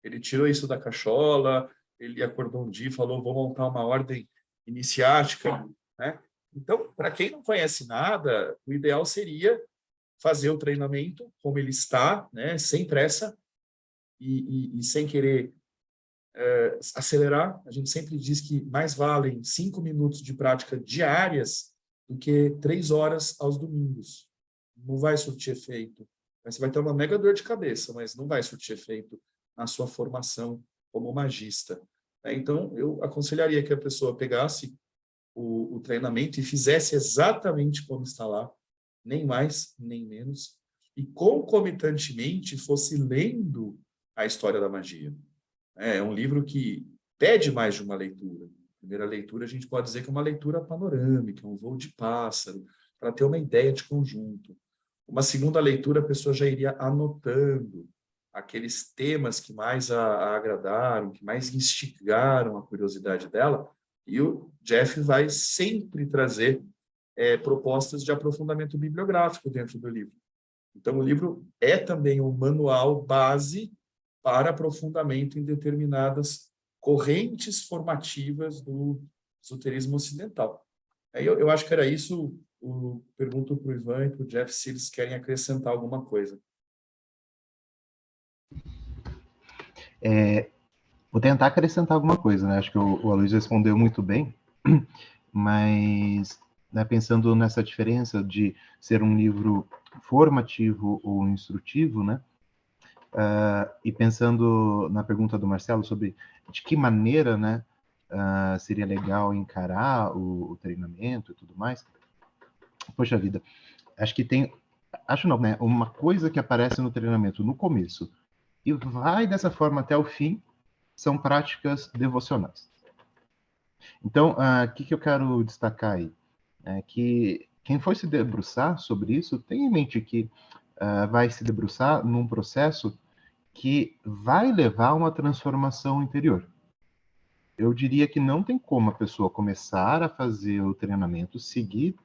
Ele tirou isso da cachola, ele acordou um dia e falou, vou montar uma ordem iniciática, né? Então, para quem não conhece nada, o ideal seria fazer o treinamento como ele está, né? Sem pressa e sem querer acelerar. A gente sempre diz que mais valem 5 minutos de prática diárias do que 3 horas aos domingos. Não vai surtir efeito. Você vai ter uma mega dor de cabeça, mas não vai surtir efeito na sua formação como magista. Então, eu aconselharia que a pessoa pegasse o treinamento e fizesse exatamente como está lá, nem mais, nem menos, e concomitantemente fosse lendo a história da magia. É um livro que pede mais de uma leitura. A primeira leitura, a gente pode dizer que é uma leitura panorâmica, um voo de pássaro, para ter uma ideia de conjunto. Uma segunda leitura, a pessoa já iria anotando aqueles temas que mais a agradaram, que mais instigaram a curiosidade dela, e o Jeff vai sempre trazer propostas de aprofundamento bibliográfico dentro do livro. Então, o livro é também um manual base para aprofundamento em determinadas correntes formativas do esoterismo ocidental. Eu acho que era isso. Pergunto para o Ivan e para o Jeff se eles querem acrescentar alguma coisa. Vou tentar acrescentar alguma coisa, né? Acho que o Aloysio respondeu muito bem, mas, né, pensando nessa diferença de ser um livro formativo ou instrutivo, né? E pensando na pergunta do Marcelo sobre de que maneira, né, seria legal encarar o treinamento e tudo mais. Poxa vida, acho que tem, acho não, né, uma coisa que aparece no treinamento no começo e vai dessa forma até o fim, são práticas devocionais. Então, o que eu quero destacar aí? É que quem for se debruçar sobre isso, tenha em mente que vai se debruçar num processo que vai levar a uma transformação interior. Eu diria que não tem como a pessoa começar a fazer o treinamento, seguir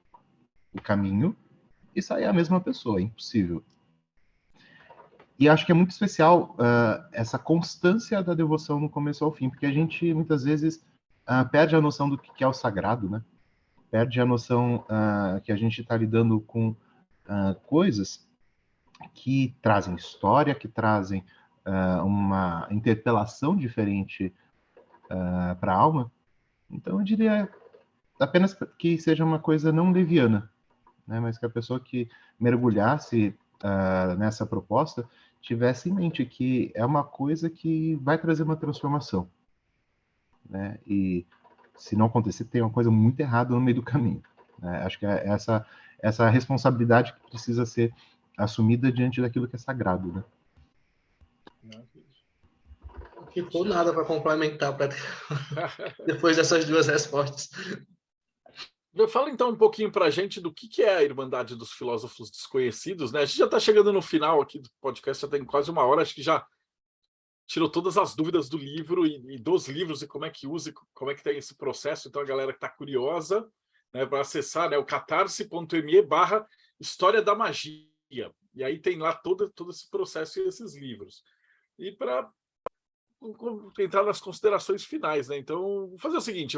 o caminho e sair a mesma pessoa, é impossível. E acho que é muito especial essa constância da devoção no começo ao fim, porque a gente, muitas vezes, perde a noção do que é o sagrado, né? Perde a noção que a gente está lidando com coisas que trazem história, que trazem uma interpelação diferente para a alma. Então, eu diria apenas que seja uma coisa não leviana, né? Mas que a pessoa que mergulhasse nessa proposta tivesse em mente que é uma coisa que vai trazer uma transformação, né? E se não acontecer, tem uma coisa muito errada no meio do caminho, né? Acho que é essa responsabilidade que precisa ser assumida diante daquilo que é sagrado, né? Não ficou nada para complementar depois dessas duas respostas. Fala então um pouquinho para a gente do que é a Irmandade dos Filósofos Desconhecidos, né? A gente já está chegando no final aqui do podcast, já tem quase 1 hora, acho que já tirou todas as dúvidas do livro e dos livros e como é que usa, como é que tem esse processo. Então a galera que está curiosa, né, para acessar, né, o catarse.me/História da Magia. E aí tem lá todo esse processo e esses livros. E para entrar nas considerações finais, né? Então, vou fazer o seguinte,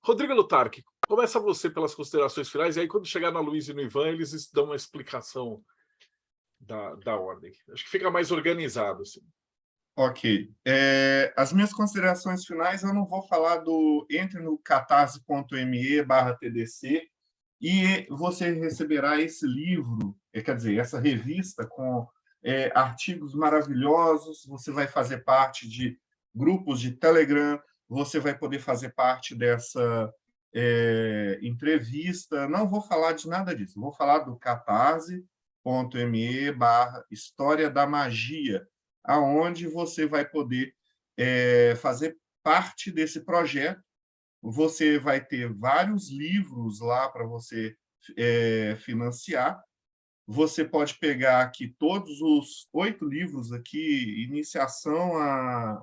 Rodrigo Lutarque, começa você pelas considerações finais, e aí quando chegar na Luísa e no Ivan, eles dão uma explicação da ordem. Acho que fica mais organizado. Assim. Ok. As minhas considerações finais, eu não vou falar entre no catarse.me/TDC e você receberá esse livro, quer dizer, essa revista com artigos maravilhosos, você vai fazer parte de grupos de Telegram, você vai poder fazer parte entrevista, não vou falar de nada disso, vou falar do catarse.me/História da Magia, aonde você vai poder fazer parte desse projeto. Você vai ter vários livros lá para você financiar. Você pode pegar aqui todos os 8 livros aqui, iniciação a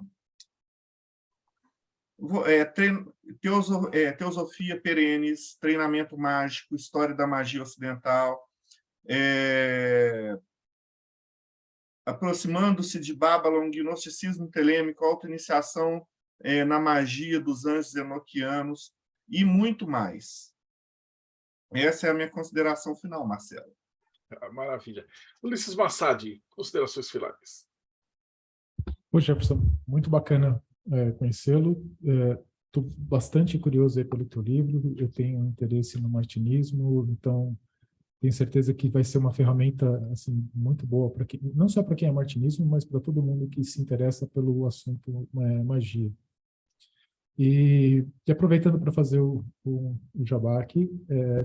Teosofia Perenes, Treinamento Mágico, História da Magia Ocidental, Aproximando-se de Babylon, Gnosticismo Telêmico, Autoiniciação na Magia dos Anjos Enoquianos e muito mais. Essa é a minha consideração final, Marcelo. Maravilha. Ulisses Massad, considerações finais. Poxa, Jefferson, muito bacana conhecê-lo. Estou bastante curioso aí pelo teu livro. Eu tenho interesse no martinismo, então tenho certeza que vai ser uma ferramenta assim muito boa para quem, não só para quem é martinismo, mas para todo mundo que se interessa pelo assunto magia. E aproveitando para fazer o jabá aqui,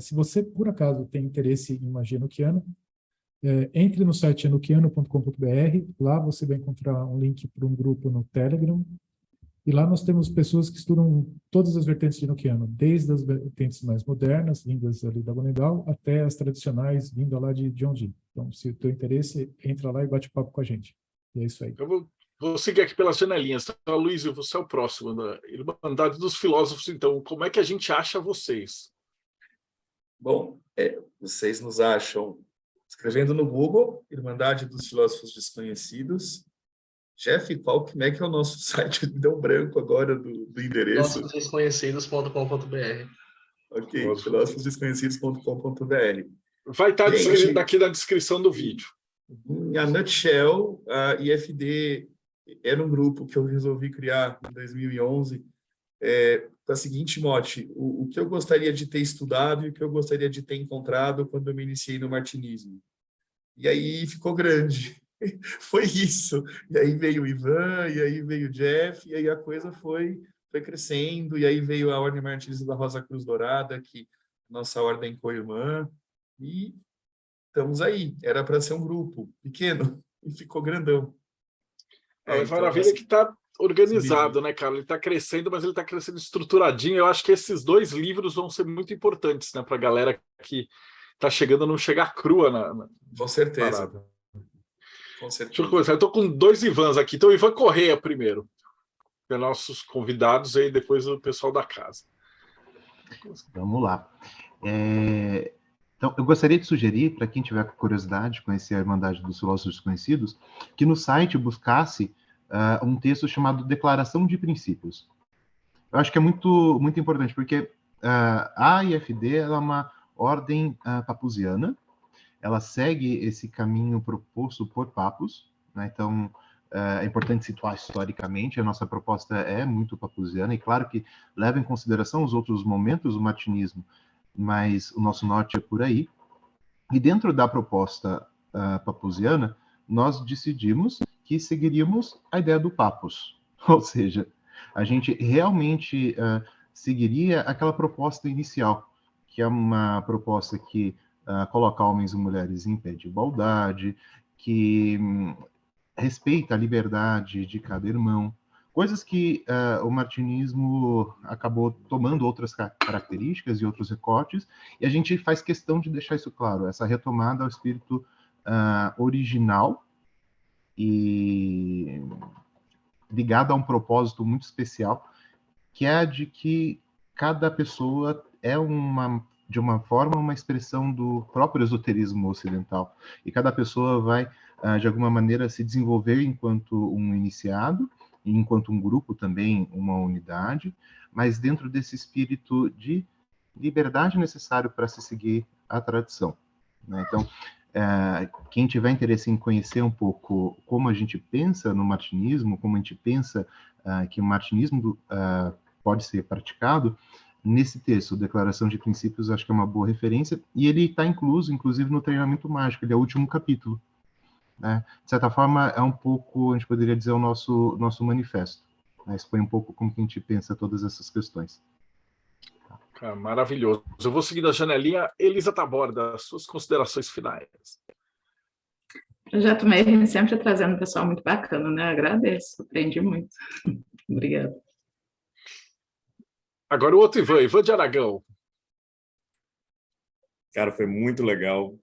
se você por acaso tem interesse em magia enoquiana, entre no site enoquiano.com.br. Lá você vai encontrar um link para um grupo no Telegram. E lá nós temos pessoas que estudam todas as vertentes de enoquiano, desde as vertentes mais modernas, vindas ali da Bonedal, até as tradicionais, vindo lá de Ondim. Então, se o teu interesse, entra lá e bate papo com a gente. E é isso aí. Eu vou seguir aqui pelas janelinhas. Tá, Luiz, você é o próximo da Irmandade dos Filósofos. Então, como é que a gente acha vocês? Bom, vocês nos acham escrevendo no Google, Irmandade dos Filósofos Desconhecidos. Jeff, como é que é o nosso site? Me deu um branco agora do endereço. Filósofosdesconhecidos.com.br. Ok, filósofosdesconhecidos.com.br. Vai estar daqui na descrição do vídeo. Em a nutshell, a IFD era um grupo que eu resolvi criar em 2011 com a seguinte mote: o que eu gostaria de ter estudado e o que eu gostaria de ter encontrado quando eu me iniciei no martinismo. E aí ficou grande. Foi isso. E aí veio o Ivan, e aí veio o Jeff, e aí a coisa foi crescendo, e aí veio a Ordem Martinista da Rosa Cruz Dourada, que nossa ordem co-irmã, e estamos aí. Era para ser um grupo pequeno, e ficou grandão. Mas maravilha que está organizado, né, cara? Ele está crescendo, mas ele está crescendo estruturadinho. Eu acho que esses 2 livros vão ser muito importantes, né, para a galera que está chegando a não chegar crua Com certeza. parada. Com certeza. Deixa eu começar. Eu estou com 2 Ivans aqui. Então, o Ivan Correia primeiro, que é nossos convidados, e depois o pessoal da casa. Vamos lá. Então, eu gostaria de sugerir, para quem tiver curiosidade de conhecer a Irmandade dos Filósofos Desconhecidos, que no site buscasse um texto chamado Declaração de Princípios. Eu acho que é muito, muito importante, porque a IFD ela é uma ordem papusiana. Ela segue esse caminho proposto por papos, né? Então, é importante situar historicamente, a nossa proposta é muito papusiana, e claro que leva em consideração os outros momentos do martinismo, mas o nosso norte é por aí. E dentro da proposta papusiana, nós decidimos que seguiríamos a ideia do papus, ou seja, a gente realmente seguiria aquela proposta inicial, que é uma proposta que coloca homens e mulheres em pé de igualdade, que respeita a liberdade de cada irmão, coisas que o martinismo acabou tomando outras características e outros recortes, e a gente faz questão de deixar isso claro, essa retomada ao espírito original e ligado a um propósito muito especial, que é a de que cada pessoa é de uma forma, uma expressão do próprio esoterismo ocidental. E cada pessoa vai, de alguma maneira, se desenvolver enquanto um iniciado, e enquanto um grupo também, uma unidade, mas dentro desse espírito de liberdade necessário para se seguir a tradição, né? Então, quem tiver interesse em conhecer um pouco como a gente pensa no martinismo, como a gente pensa que o martinismo pode ser praticado, nesse texto, Declaração de Princípios, acho que é uma boa referência, e ele está incluso, inclusive, no Treinamento Mágico, ele é o último capítulo, né? De certa forma, é um pouco, a gente poderia dizer, o nosso manifesto, né? Expõe um pouco como que a gente pensa todas essas questões. Cara, maravilhoso. Eu vou seguir da janelinha. Elisa Taborda, suas considerações finais. O Projeto Mayhem sempre trazendo um pessoal muito bacana, né? Agradeço, aprendi muito. Obrigada. Agora o outro Ivan de Aragão. Cara, foi muito legal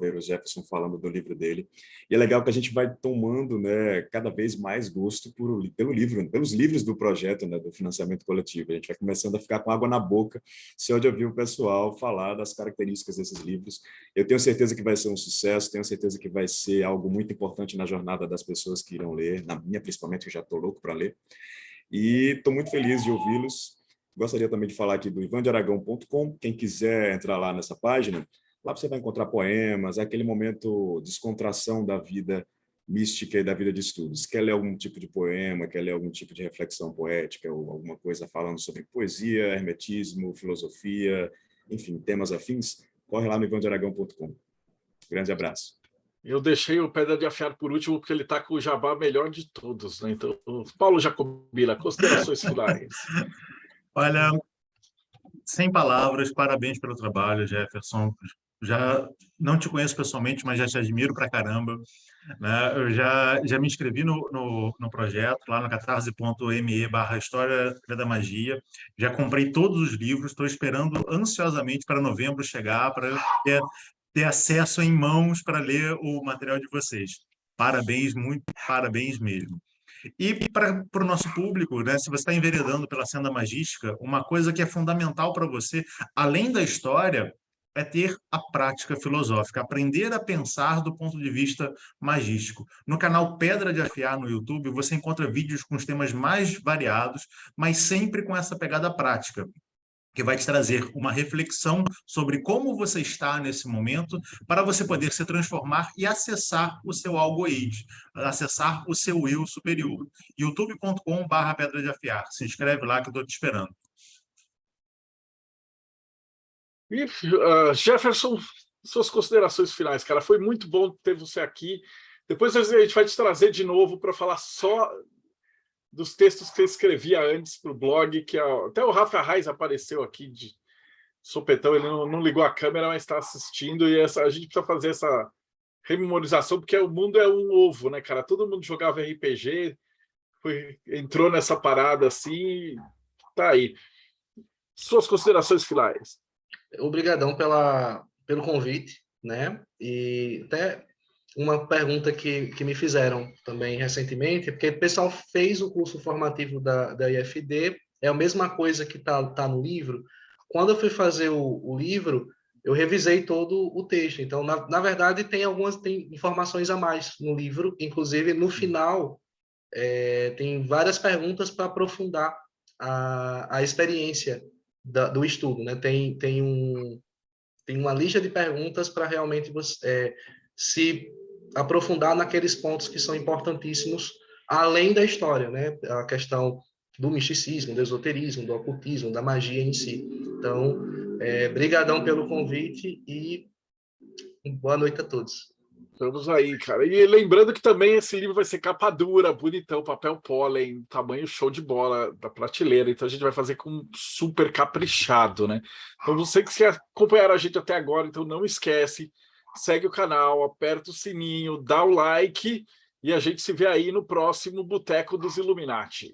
ver o Jefferson falando do livro dele. E é legal que a gente vai tomando, né, cada vez mais gosto pelo livro, pelos livros do projeto, né, do financiamento coletivo. A gente vai começando a ficar com água na boca se onde ouvir o pessoal falar das características desses livros. Eu tenho certeza que vai ser um sucesso, tenho certeza que vai ser algo muito importante na jornada das pessoas que irão ler, na minha principalmente, que eu já estou louco para ler. E estou muito feliz de ouvi-los. Gostaria também de falar aqui do ivandearagão.com. Quem quiser entrar lá nessa página, lá você vai encontrar poemas, aquele momento de descontração da vida mística e da vida de estudos. Quer ler algum tipo de poema, quer ler algum tipo de reflexão poética ou alguma coisa falando sobre poesia, hermetismo, filosofia, enfim, temas afins, corre lá no ivandearagão.com. Grande abraço. Eu deixei o Pedra de Afiar por último, porque ele está com o jabá melhor de todos, né? Então, Paulo Jacobila, considerações finais. Olha, sem palavras, parabéns pelo trabalho, Jefferson. Já não te conheço pessoalmente, mas já te admiro pra caramba, né? Eu já me inscrevi no projeto, lá no catarse.me/História da Magia. Já comprei todos os livros, estou esperando ansiosamente para novembro chegar, para ter acesso em mãos para ler o material de vocês. Parabéns, muito parabéns mesmo. E para o nosso público, né, se você está enveredando pela senda magística, uma coisa que é fundamental para você, além da história, é ter a prática filosófica, aprender a pensar do ponto de vista magístico. No canal Pedra de Afiar no YouTube, você encontra vídeos com os temas mais variados, mas sempre com essa pegada prática, que vai te trazer uma reflexão sobre como você está nesse momento para você poder se transformar e acessar o seu algoide, acessar o seu eu superior. youtube.com/Pedra de Afiar. Se inscreve lá que eu estou te esperando. E, Jefferson, suas considerações finais, cara. Foi muito bom ter você aqui. Depois a gente vai te trazer de novo para falar só dos textos que eu escrevia antes para o blog, que até o Rafa Reis apareceu aqui de sopetão, ele não ligou a câmera, mas está assistindo, e a gente precisa fazer essa rememorização, porque o mundo é um ovo, né, cara? Todo mundo jogava RPG, entrou nessa parada assim, tá aí. Suas considerações finais. Obrigadão pelo convite, né? E até uma pergunta que me fizeram também recentemente, porque o pessoal fez o curso formativo da IFD, é a mesma coisa que tá no livro. Quando eu fui fazer o livro, eu revisei todo o texto. Então, na verdade, tem informações a mais no livro, inclusive no final tem várias perguntas para aprofundar a experiência do estudo, né? Tem uma lista de perguntas para realmente você se aprofundar naqueles pontos que são importantíssimos, além da história, né? A questão do misticismo, do esoterismo, do ocultismo, da magia em si. Então, brigadão pelo convite e boa noite a todos. Vamos aí, cara. E lembrando que também esse livro vai ser capa dura, bonitão, papel pólen, tamanho show de bola da prateleira. Então a gente vai fazer com super caprichado, né? Então você que acompanharam a gente até agora, então não esquece, segue o canal, aperta o sininho, dá o like e a gente se vê aí no próximo Boteco dos Illuminati.